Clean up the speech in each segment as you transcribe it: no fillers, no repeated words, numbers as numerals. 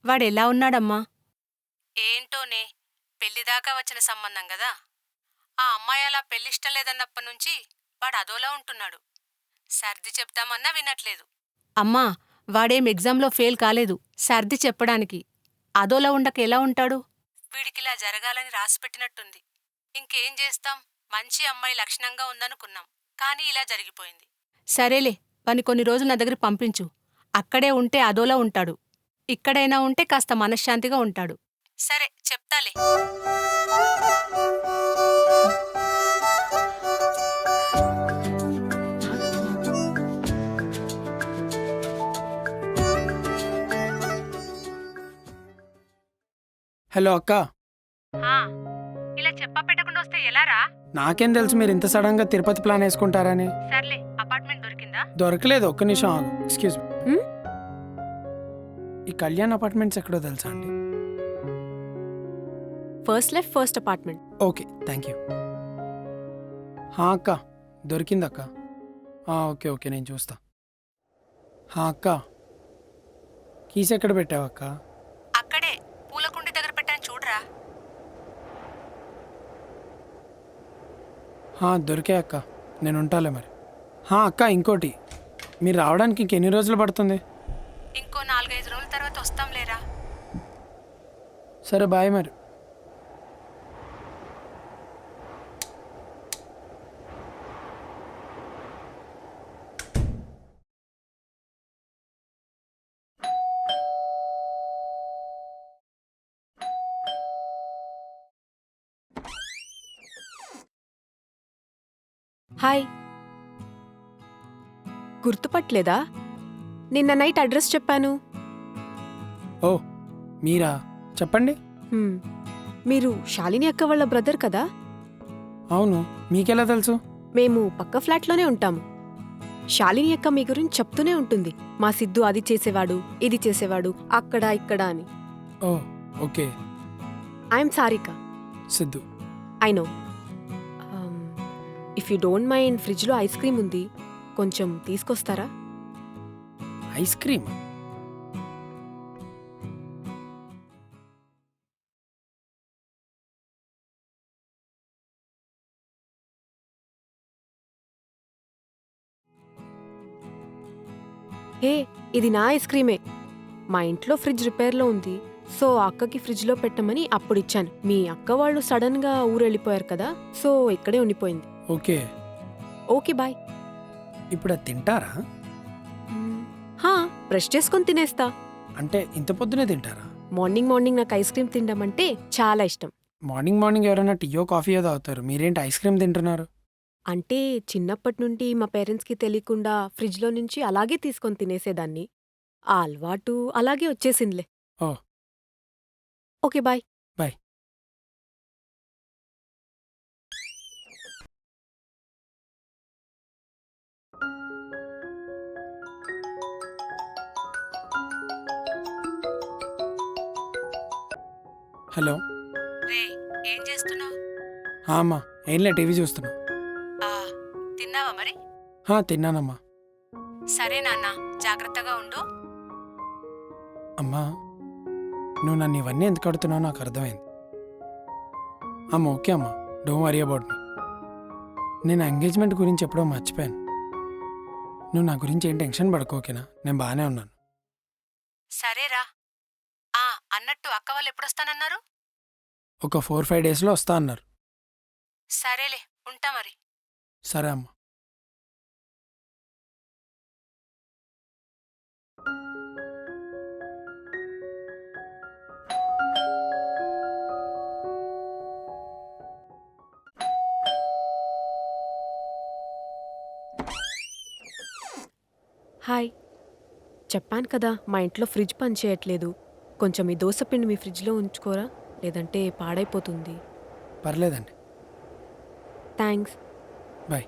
వాడెలా ఉన్నాడమ్మా? ఏంటోనే, పెళ్లిదాకా వచ్చిన సంబంధం గదా. ఆ అమ్మాయి అలా పెళ్లిష్టం లేదన్నప్పటినుంచి వాడు అదోలా ఉంటున్నాడు. సర్ది చెప్దామన్నా వినట్లేదు. అమ్మా, వాడేం ఎగ్జామ్లో ఫెయిల్ కాలేదు సర్ది చెప్పడానికి. అదోలా ఉండక ఎలా ఉంటాడు? వీడికిలా జరగాలని రాసిపెట్టినట్టుంది. ఇంకేం చేస్తాం, మంచి అమ్మాయి లక్షణంగా ఉందనుకున్నాం, కానీ ఇలా జరిగిపోయింది. సరేలే, వాని కొన్ని రోజులు నా దగ్గర పంపించు. అక్కడే ఉంటే అదోలా ఉంటాడు. ఇక్కడైనా ఉంటే కాస్త మనశ్శాంతిగా ఉంటాడు. సరే, చెప్తాలే. హలో అక్క. ఇలా చెప్పా పెట్టకుండా వస్తే ఎలారా? నాకేం తెలుసు మీరు ఇంత సడన్గా తిరుపతి ప్లాన్ వేసుకుంటారని. సర్లే, అపార్ట్మెంట్ దొరికిందా? దొరకలేదు, ఒక్క నిమిషం ఆగు. Excuse me. ఈ కళ్యాణ్ అపార్ట్మెంట్స్ ఎక్కడో తెలుసా అండి? First left first apartment. Okay, thank you. అక్క దొరికింది అక్క. ఓకే ఓకే, నేను చూస్తా. అక్క, కీస్ ఎక్కడ పెట్టావు అక్క? అక్కడే పూలకుండి దగ్గర పెట్టాను, చూడరా. దొరికే అక్క, నేను ఉంటాలే మరి. అక్క, ఇంకోటి, మీరు రావడానికి ఇంకెన్ని రోజులు పడుతుంది? ఇంకో 4-5 రోజుల తర్వాత వస్తాం లేరా. సరే, బాయ్ మరి. హాయ్, గుర్తుపట్టలేదా? నిన్న నైట్ అడ్రస్ చెప్పాను. ఓ, మీరా? చెప్పండి. మీరు శాలిని అక్క వాళ్ళ బ్రదర్ కదా? అవును, మీకెలా తెలుసు? మేము పక్క ఫ్లాట్లోనే ఉంటాము. శాలిని అక్క మీ గురించి చెప్తూనే ఉంటుంది. మా సిద్ధు అది చేసేవాడు, ఇది చేసేవాడు, అక్కడ ఇక్కడ అని. ఓ, okay. I'm Sarika. Siddhu. I know. If you don't mind, ఫ్రిడ్జ్లో ఐస్ క్రీమ్ ఉంది, కొంచెం తీసుకొస్తారా? Ice cream? హే, ఇది నా ఐస్ క్రీమే. మా ఇంట్లో ఫ్రిడ్జ్ రిపేర్లో ఉంది, సో అక్కకి ఫ్రిడ్జ్లో పెట్టమని అప్పుడు ఇచ్చాను. మీ అక్క వాళ్ళు సడన్ గా ఊరెళ్ళిపోయారు కదా, సో ఇక్కడే ఉండిపోయింది. Okay okay, bye. ఇప్పుడు అది తింటారా? బ్రష్ చేసుకొని తినేస్తా. అంటే ఇంత పొద్దునే తింటారా? మార్నింగ్ మార్నింగ్ నాకు ఐస్ క్రీమ్ తినడం అంటే చాలా ఇష్టం. మార్నింగ్ మార్నింగ్ ఎవరైనా టీయో కాఫీయో తాగుతారు, మీరేంటి ఐస్ క్రీమ్ తింటున్నారు? అంటే చిన్నప్పటి నుండి మా పేరెంట్స్కి తెలియకుండా ఫ్రిడ్జ్లో నుంచి అలాగే తీసుకొని తినేసేదాన్ని. ఆ అలవాటు అలాగే వచ్చేసిందిలే. ఓ. Okay, bye. బాయ్. హలో. రే, ఏం చేస్తున్నావు? అమ్మా, ఏంలే, టీవీ చూస్తున్నా. తిన్నావా మరి? తిన్నానమ్మా. సరే నాన్న, జాగ్రత్తగా ఉండు. అమ్మా, నువ్వు నన్ను ఇవన్నీ ఎందుకు అడుగుతున్నావు నాకు అర్థమైంది. ఓకే అమ్మా, డోంట్ వరీ అబౌట్ మీ. నేను ఎంగేజ్మెంట్ గురించి ఎప్పుడో మర్చిపోయాను. నువ్వు నా గురించి ఏం టెన్షన్ పడుకోకేనా, నేను బాగానే ఉన్నాను. సరేరా. అన్నట్టు అక్క వాళ్ళు ఎప్పుడొస్తానన్నారు? ఒక 4-5 డేస్లో వస్తా అన్నారు. సరేలే, ఉంటా మరి. సరే అమ్మా. హాయ్. చెప్పాను కదా, మా ఇంట్లో ఫ్రిడ్జ్ పనిచేయట్లేదు. కొంచెం ఈ దోసపిండి మీ ఫ్రిడ్జ్లో ఉంచుకోరా, లేదంటే పాడైపోతుంది. పర్లేదండి. థ్యాంక్స్. బాయ్.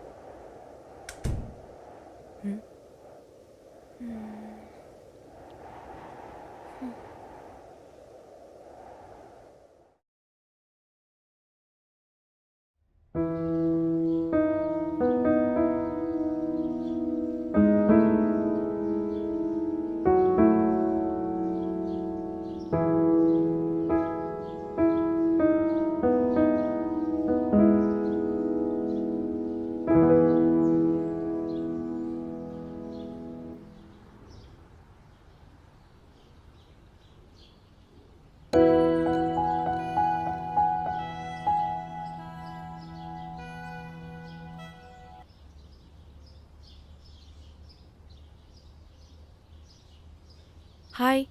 హాయ్.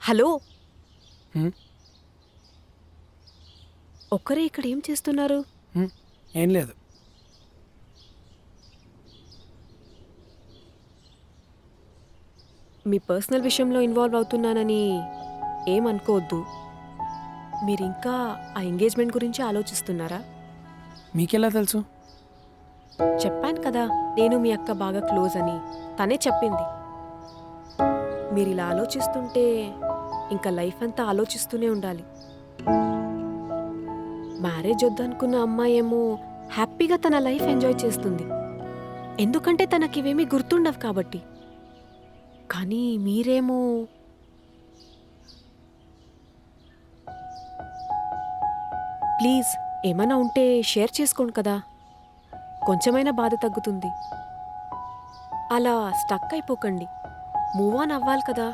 హలో. హ్మ్? ఒక్కరే ఇక్కడ ఏం చేస్తున్నారు? ఏం లేదు. మీ పర్సనల్ విషయంలో ఇన్వాల్వ్ అవుతున్నానని ఏమనుకోవద్దు. మీరింకా ఆ ఎంగేజ్మెంట్ గురించి ఆలోచిస్తున్నారా? మీకెలా తెలుసు? చెప్పాను కదా, నేను మీ అక్క బాగా క్లోజ్ అని. తనే చెప్పింది. మీరిలా ఆలోచిస్తుంటే ఇంకా లైఫ్ అంతా ఆలోచిస్తూనే ఉండాలి. మ్యారేజ్ వద్దనుకున్న అమ్మాయేమో హ్యాపీగా తన లైఫ్ ఎంజాయ్ చేస్తుంది, ఎందుకంటే తనకివేమీ గుర్తుండవు కాబట్టి. కానీ మీరేమో ప్లీజ్ ఏమైనా ఉంటే షేర్ చేసుకోండి కదా, కొంచెమైనా బాధ తగ్గుతుంది. అలా స్టక్ అయిపోకండి, మూవ్ ఆన్ అవ్వాలి కదా.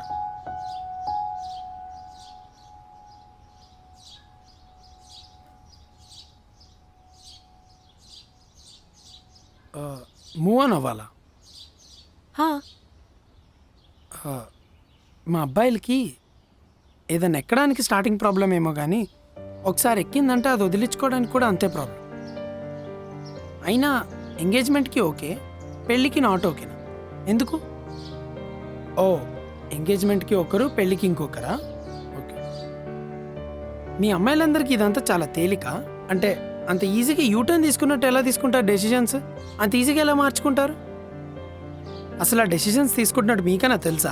మూవ్ ఆన్ అవ్వాలా? హా, ఆ, మా అబ్బాయిలకి ఏదైనా ఎక్కడానికి స్టార్టింగ్ ప్రాబ్లం ఏమో కానీ ఒకసారి ఎక్కిందంటే అది వదిలించుకోవడానికి కూడా అంతే ప్రాబ్లం. అయినా ఎంగేజ్మెంట్కి ఓకే, పెళ్ళికి నాట్ ఓకేనా? ఎందుకు? ఓ, ఎంగేజ్మెంట్కి ఒకరు, పెళ్ళికి ఇంకొకరా? ఓకే. మీ అమ్మాయిలందరికీ ఇదంతా చాలా తేలిక? అంటే అంత ఈజీగా యూటర్న్ తీసుకున్నట్టు ఎలా తీసుకుంటారు డెసిషన్స్? అంత ఈజీగా ఎలా మార్చుకుంటారు? అసలు ఆ డెసిషన్స్ తీసుకుంటున్నట్టు మీకైనా తెలుసా?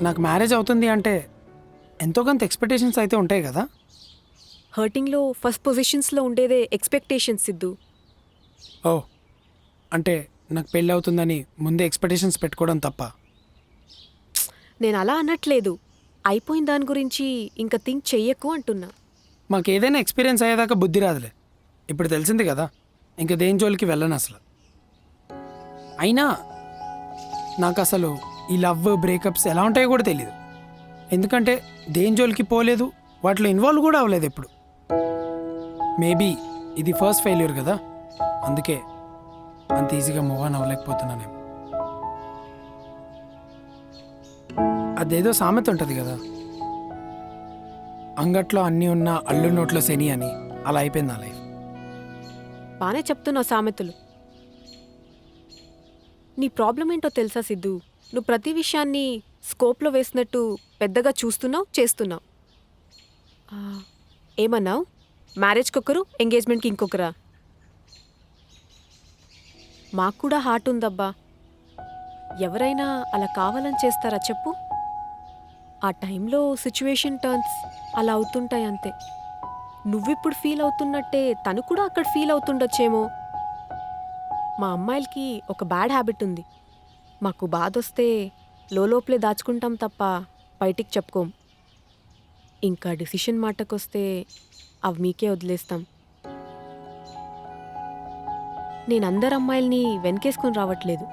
నాకు మ్యారేజ్ అవుతుంది అంటే ఎంతో కొంత ఎక్స్పెక్టేషన్స్ అయితే ఉంటాయి కదా. హర్టింగ్లో ఫస్ట్ పొజిషన్స్లో ఉండేదే ఎక్స్పెక్టేషన్స్ సిద్ధు. ఓ, అంటే నాకు పెళ్ళి అవుతుందని ముందే ఎక్స్పెక్టేషన్స్ పెట్టుకోవడం తప్ప? నేను అలా అనట్లేదు, అయిపోయిన దాని గురించి ఇంకా థింక్ చెయ్యకు అంటున్నా. మాకు ఏదైనా ఎక్స్పీరియన్స్ అయ్యేదాకా బుద్ధి రాదులే. ఇప్పుడు తెలిసింది కదా, ఇంక దేని జోలికి వెళ్ళను అసలు. అయినా నాకు అసలు ఈ లవ్ బ్రేకప్స్ ఎలా ఉంటాయో కూడా తెలియదు, ఎందుకంటే దేని జోలికి పోలేదు, వాటిలో ఇన్వాల్వ్ కూడా అవ్వలేదు ఎప్పుడు. మేబీ ఇది ఫస్ట్ ఫెయిల్యూర్ కదా, అందుకే అంత ఈజీగా మూవ్ ఆన్ అవ్వలేకపోతున్నానేమో. అదేదో సామెత ఉంటుంది కదా, అంగట్లో అన్నీ ఉన్న అల్లు నోట్లో శని అని. అలా అయిపోయింది నా లైఫ్. బానే చెప్తున్నావు సామెతలు. నీ ప్రాబ్లం ఏంటో తెలుసా సిద్ధు? నువ్వు ప్రతి విషయాన్ని స్కోప్లో వేసినట్టు పెద్దగా చూస్తున్నావు, చేస్తున్నావు. ఏమన్నావు? మ్యారేజ్కి ఒకరు, ఎంగేజ్మెంట్కి ఇంకొకరా? మాకు కూడా హార్ట్ ఉందబ్బా. ఎవరైనా అలా కావాలని చేస్తారా చెప్పు? ఆ టైంలో సిచ్యువేషన్ టర్న్స్ అలా అవుతుంటాయి అంతే. నువ్విప్పుడు ఫీల్ అవుతున్నట్టే తను కూడా అక్కడ ఫీల్ అవుతుండొచ్చేమో. మా అమ్మాయిలకి ఒక బ్యాడ్ హ్యాబిట్ ఉంది, మాకు బాధొస్తే లోపలే దాచుకుంటాం తప్ప బయటికి చెప్పుకోం. ఇంకా డిసిషన్ మాటకొస్తే అవి మీకే వదిలేస్తాం. నేను అందరు అమ్మాయిల్ని వెనకేసుకొని రావట్లేదు,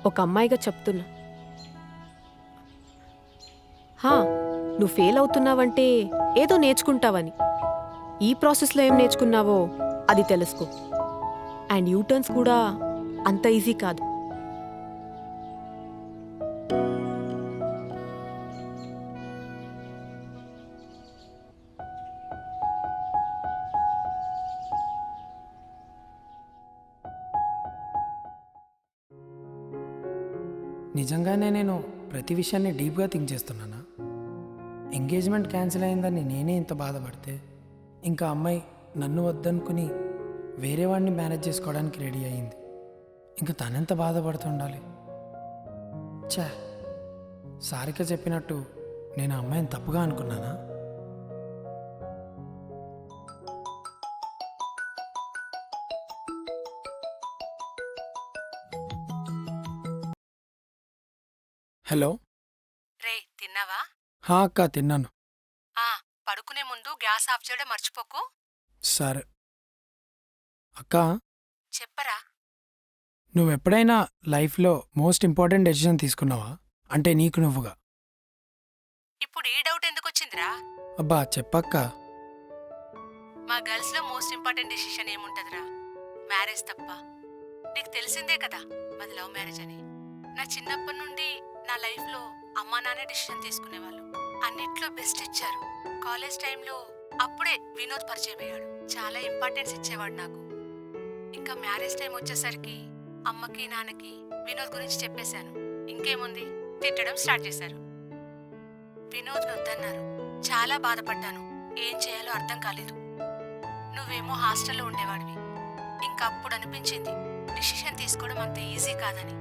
ఒక అమ్మాయిగా చెప్తున్నా. హా, నువ్వు ఫెయిల్ అవుతున్నావంటే ఏదో నేర్చుకుంటావని. ఈ ప్రాసెస్లో ఏం నేర్చుకున్నావో అది తెలుసుకో. అండ్ యూటర్న్స్ కూడా అంత ఈజీ కాదు. నిజంగానే నేను ప్రతి విషయాన్ని డీప్గా థింక్ చేస్తున్నానా? ఎంగేజ్మెంట్ క్యాన్సిల్ అయిందని నేనే ఇంత బాధపడితే ఇంకా అమ్మాయి నన్ను వద్దనుకుని వేరే వాడిని మేనేజ్ చేసుకోవడానికి రెడీ అయ్యింది. ఇంకా తనెంత బాధపడుతుండాలి. చా, సారిక చెప్పినట్టు నేను ఆ అమ్మాయిని తప్పుగా అనుకున్నానా? హలో. రే, తిన్నావా? హా అక్క, తిన్నాను. పడుకునే ముందు గ్యాస్ ఆఫ్ చేయడం మర్చిపోకు. సరే అక్క, చెప్పరా. నువ్వెప్పుడైనా లైఫ్లో మోస్ట్ ఇంపార్టెంట్ డెసిషన్ తీసుకున్నావా? అంటే నీకు నువ్వుగా. ఇప్పుడు ఈ డౌట్ ఎందుకొచ్చిందిరా? అబ్బా చెప్పక్క. మా గర్ల్స్లో మోస్ట్ ఇంపార్టెంట్ డెసిషన్ ఏముంటదిరా? మ్యారేజ్ తప్ప. నీకు తెలిసిందే కదా మాది లవ్ మ్యారేజ్ అని. నా చిన్నప్పటి నుండి నా లైఫ్లో అమ్మా నాన్న డిసిషన్ తీసుకునేవాళ్ళు. అన్నిట్లో బెస్ట్ ఇచ్చారు. కాలేజ్ టైంలో అప్పుడే వినోద్ పరిచయం అయ్యాడు. చాలా ఇంపార్టెన్స్ ఇచ్చేవాడు నాకు. ఇంకా మ్యారేజ్ టైం వచ్చేసరికి అమ్మకి నాన్నకి వినోద్ గురించి చెప్పేశాను. ఇంకేముంది, తిట్టడం స్టార్ట్ చేశారు. వినోద్ వద్దన్నారు. చాలా బాధపడ్డాను. ఏం చేయాలో అర్థం కాలేదు. నువ్వేమో హాస్టల్లో ఉండేవాడివి. ఇంకా అప్పుడు అనిపించింది డిసిషన్ తీసుకోవడం అంత ఈజీ కాదని.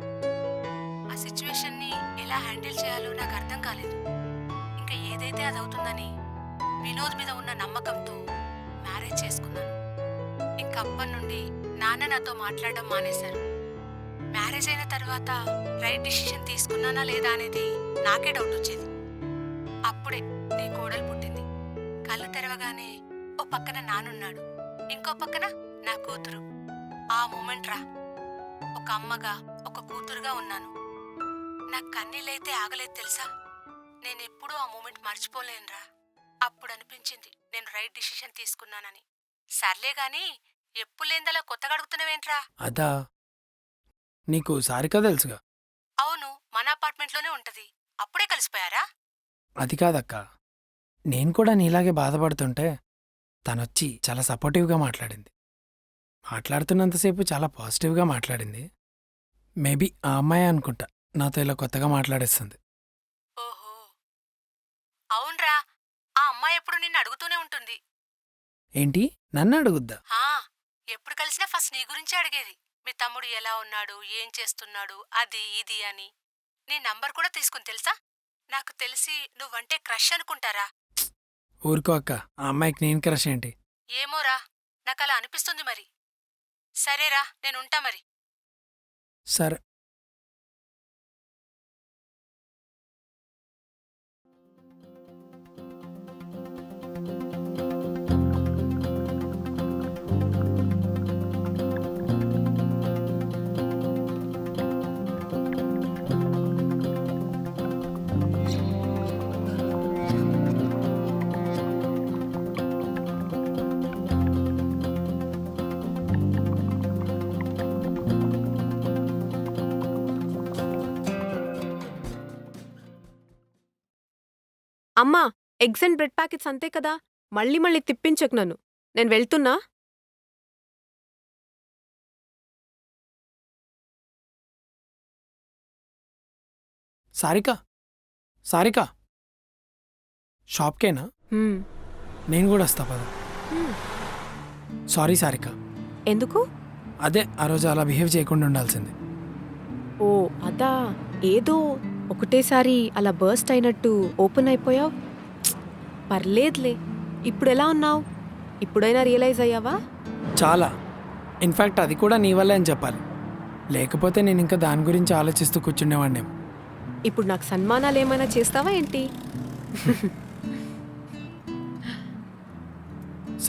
ఆ సిచ్యువేషన్ని ఎలా హ్యాండిల్ చేయాలో నాకు అర్థం కాలేదు. ఇంకా ఏదైతే అది అవుతుందని వినోద్ మీద ఉన్న నమ్మకంతో మ్యారేజ్ చేసుకున్నాను. ఇంకా అప్పటి నుండి నాన్న నాతో మాట్లాడడం మానేశారు. మ్యారేజ్ అయిన తర్వాత రైట్ డిసిషన్ తీసుకున్నానా లేదా అనేది నాకే డౌట్ వచ్చేది. అప్పుడే నీ కోడలు పుట్టింది. కళ్ళు తెరవగానే ఓ పక్కన నానున్నాడు, ఇంకో పక్కన నా కూతురు. ఆ మూమెంట్ రా, ఒక అమ్మగా ఒక కూతురుగా ఉన్నాను. నా కన్నీళ్ళైతే ఆగలేదు తెలుసా. నేనెప్పుడూ ఆ మూమెంట్ మర్చిపోలేనురా. అప్పుడు అనిపించింది నేను రైట్ డిసిషన్ తీసుకున్నానని. సర్లే గాని ఎప్పుడు లేందలా కొత్తగా అడుగుతున్నావేంట్రా? అదా, నీకు సారిక తెలుసుగా? అవును, మన అపార్ట్మెంట్లోనే ఉంటది. అప్పుడే కలిసిపోయారా? అది కాదక్క, నేను కూడా నీలాగే బాధపడుతుంటే తనొచ్చి చాలా సపోర్టివ్గా మాట్లాడింది. మాట్లాడుతున్నంతసేపు చాలా పాజిటివ్గా మాట్లాడింది. మేబీ ఆ అమ్మాయి అనుకుంటా నాతో ఇలా కొత్తగా మాట్లాడేస్తుంది. ఓహో, అవునరా. ఆ అమ్మాయి ఎప్పుడు నిన్ను అడుగుతూనే ఉంటుంది. ఏంటి, నన్ను అడుగుద్దా? హా, ఎప్పుడు కలిసినా ఫస్ట్ నీ గురించే అడిగేది. మీ తమ్ముడు ఎలా ఉన్నాడు, ఏం చేస్తున్నాడు, అది ఇది అని. నీ నంబర్ కూడా తీసుకుని తెలుసా. నాకు తెలిసి నువ్వంటే క్రష్ అనుకుంటారా. ఊరుకో అక్క, ఆ అమ్మాయికి నేను క్రష్ ఏంటి? ఏమోరా, నాకలా అనిపిస్తుంది మరి. సరేరా, నేనుంటా మరి. సరే. అమ్మా, ఎగ్స్ అండ్ బ్రెడ్ ప్యాకెట్స్ అంతే కదా, మళ్ళీ మళ్ళీ తిప్పించకు నన్ను. నేను వెళ్తున్నా. సారిక, సారిక, షాప్కేనా? హ్మ్. నేను కూడా వస్తా పద. హ్మ్. సారీ సారిక, ఎందుకు? అదే ఆ రోజు అలా బిహేవ్ చేయకుండా ఉండాల్సింది. ఓ అదా, ఏదో ఒకటేసారి అలా బర్స్ట్ అయినట్టు ఓపెన్ అయిపోయావు. పర్లేదులే. ఇప్పుడెలా ఉన్నావు? ఇప్పుడైనా రియలైజ్ అయ్యావా? చాలా. ఇన్ఫ్యాక్ట్ అది కూడా నీ వల్లే అని చెప్పాలి. లేకపోతే నేను ఇంకా దాని గురించి ఆలోచిస్తూ కూర్చుండేవాడినేమో. ఇప్పుడు నాకు సన్మానాలు ఏమైనా చేస్తావా ఏంటి?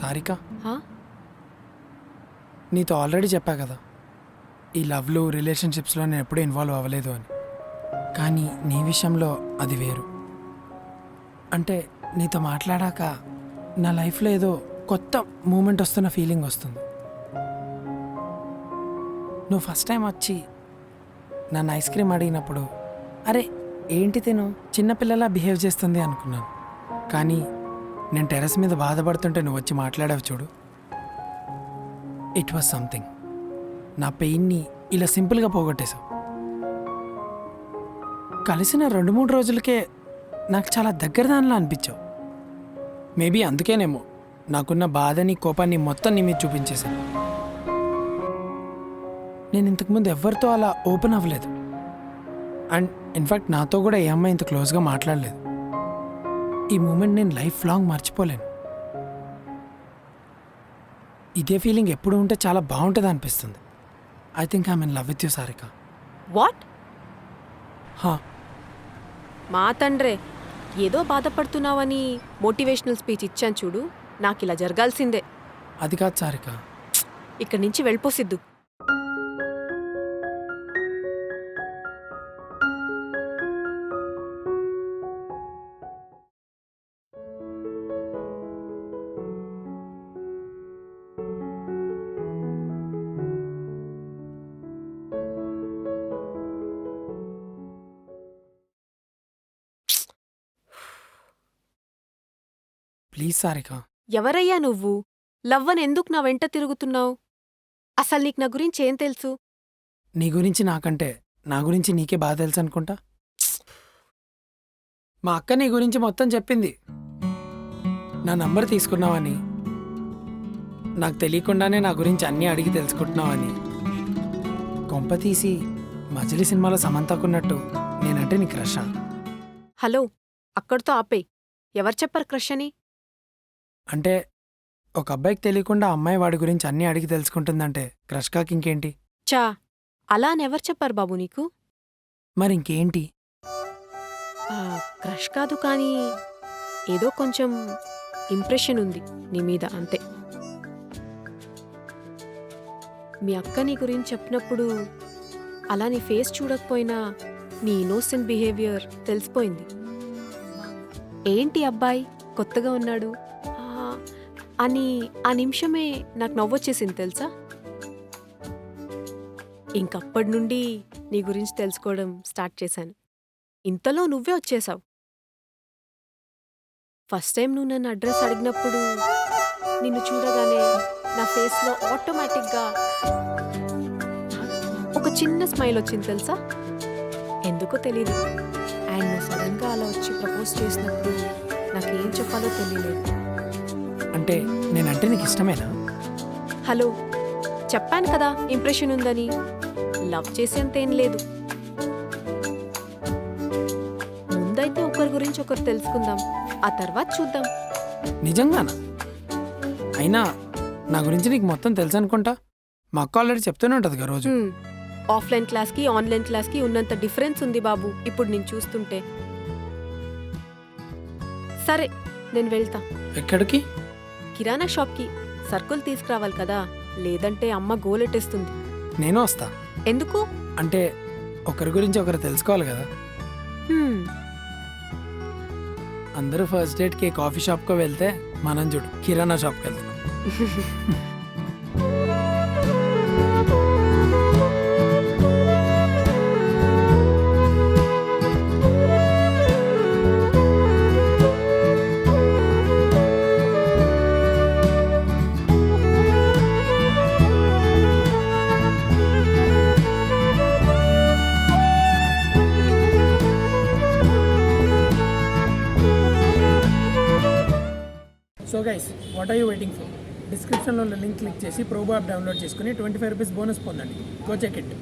సారిక, హా? నీతో ఆల్రెడీ చెప్పా కదా, ఈ లవ్లు రిలేషన్షిప్స్లో నేను ఎప్పుడూ ఇన్వాల్వ్ అవ్వలేదు అని. కానీ నీ విషయంలో అది వేరు. అంటే నీతో మాట్లాడాక నా లైఫ్లో ఏదో కొత్త మూమెంట్ వస్తున్న ఫీలింగ్ వస్తుంది. నువ్వు ఫస్ట్ టైం వచ్చి నన్ను ఐస్ క్రీమ్ అడిగినప్పుడు, అరే ఏంటి తిను చిన్నపిల్లలా బిహేవ్ చేస్తుంది అనుకున్నాను. కానీ నేను టెర్రస్ మీద బాధపడుతుంటే నువ్వు వచ్చి మాట్లాడావు చూడు, ఇట్ వాజ్ సంథింగ్. నా పెయిన్ని ఇలా సింపుల్గా పోగొట్టేశావు. కలిసిన 2-3 రోజులకే నాకు చాలా దగ్గర దానిలా అనిపించావు. మేబీ అందుకేనేమో నాకున్న బాధని కోపాన్ని మొత్తం నీ మీద చూపించేశాను. నేను ఇంతకుముందు ఎవరితో అలా ఓపెన్ అవ్వలేదు. అండ్ ఇన్ఫ్యాక్ట్ నాతో కూడా ఏ అమ్మాయి ఇంత క్లోజ్గా మాట్లాడలేదు. ఈ మూమెంట్ నేను లైఫ్ లాంగ్ మర్చిపోలేను. ఇదే ఫీలింగ్ ఎప్పుడు ఉంటే చాలా బాగుంటుంది అనిపిస్తుంది. I think I'm in love with you Sarika. What? హా, మా తండ్రే, ఏదో బాధపడుతున్నావని మోటివేషనల్ స్పీచ్ ఇచ్చాను చూడు, నాకు ఇలా జరగాల్సిందే. అది కాదు సారిక. ఇక్కడి నుంచి వెళ్ళిపో సిద్ధు. ప్లీజ్ సారిక. ఎవరయ్యా నువ్వు? లవ్వని ఎందుకు నా వెంట తిరుగుతున్నావు? అసలు నీకు నా గురించి ఏం తెలుసు? నీ గురించి నాకంటే నా గురించి నీకే బాగా తెలుసు అనుకుంటా. మా అక్క నీ గురించి మొత్తం చెప్పింది. నా నంబర్ తీసుకున్నావని, నాకు తెలియకుండానే నా గురించి అన్నీ అడిగి తెలుసుకుంటున్నావని, కొంప తీసి మజిలీ సినిమాలో సమంతకున్నట్టు నేనంటే నీ క్రష్. హలో, అక్కడితో ఆపేయ్. ఎవరు చెప్పారు క్రష్ అని? అంటే ఒక అబ్బాయికి తెలియకుండా అమ్మాయి వాడి గురించి అన్నీ అడిగి తెలుసుకుంటుందంటే క్రష్ కాక ఇంకేంటి? చా, అలా అని ఎవరు చెప్పారు బాబు నీకు? మరి ఇంకేంటి? క్రష్ కాదు కానీ ఏదో కొంచెం ఇంప్రెషన్ ఉంది నీ మీద, అంతే. మీ అక్క నీ గురించి చెప్పినప్పుడు అలా నీ ఫేస్ చూడకపోయినా నీ ఇన్నోసెంట్ బిహేవియర్ తెలిసిపోయింది. ఏంటి అబ్బాయి కొత్తగా ఉన్నాడు అని ఆ నిమిషమే నాకు నవ్వొచ్చేసింది తెలుసా. ఇంకప్పటి నుండి నీ గురించి తెలుసుకోవడం స్టార్ట్ చేశాను. ఇంతలో నువ్వే వచ్చేశావు. ఫస్ట్ టైం నువ్వు నన్ను అడ్రస్ అడిగినప్పుడు నిన్ను చూడగానే నా ఫేస్లో ఆటోమేటిక్గా ఒక చిన్న స్మైల్ వచ్చింది తెలుసా. ఎందుకో తెలీదు. అండ్ నువ్వు సడన్గా అలా వచ్చి ప్రపోజ్ చేసినప్పుడు నాకేం చెప్పాలో తెలియలేదు. అంటే నేనంటే నీకు ఇష్టమేనా? హలో, చెప్పాను కదా ఇంప్రెషన్ ఉందని. లవ్ చేసేంతేం లేదు. ముందైతే ఒకరి గురించి ఒకరు తెలుసుకుందాం, ఆ తర్వాత చూద్దాం. నిజంగానా? అయినా నా గురించి నీకు మొత్తం తెలుసు అనుకుంటా. మా అక్క ఆల్రెడీ చెప్తూనే ఉంటుంది రోజు. ఆఫ్లైన్ క్లాస్కి ఆన్లైన్ క్లాస్కి ఉన్నంత డిఫరెన్స్ ఉంది బాబు ఇప్పుడు నేను చూస్తుంటే. సరే, నేను వెళ్తా. ఎక్కడికి? కిరాణా షాప్కి సరుకులు తీసుకురావాలి కదా, లేదంటే అమ్మ గోలెట్టేస్తుంది. నేను వస్తా. ఎందుకు? అంటే ఒకరి గురించి ఒకరు తెలుసుకోవాలి కదా. అందరూ ఫస్ట్ డేట్కి కాఫీ షాప్కో వెళ్తే మనం చూడు కిరాణా షాప్కి వెళ్తున్నాం. So guys, what are you waiting for? డిస్క్రిప్షన్లో లింక్ క్లిక్ చేసి ప్రోబో యాప్ డౌన్లోడ్ చేసుకుని 25 రూపీస్ బోనస్ పొందండి. Go check it.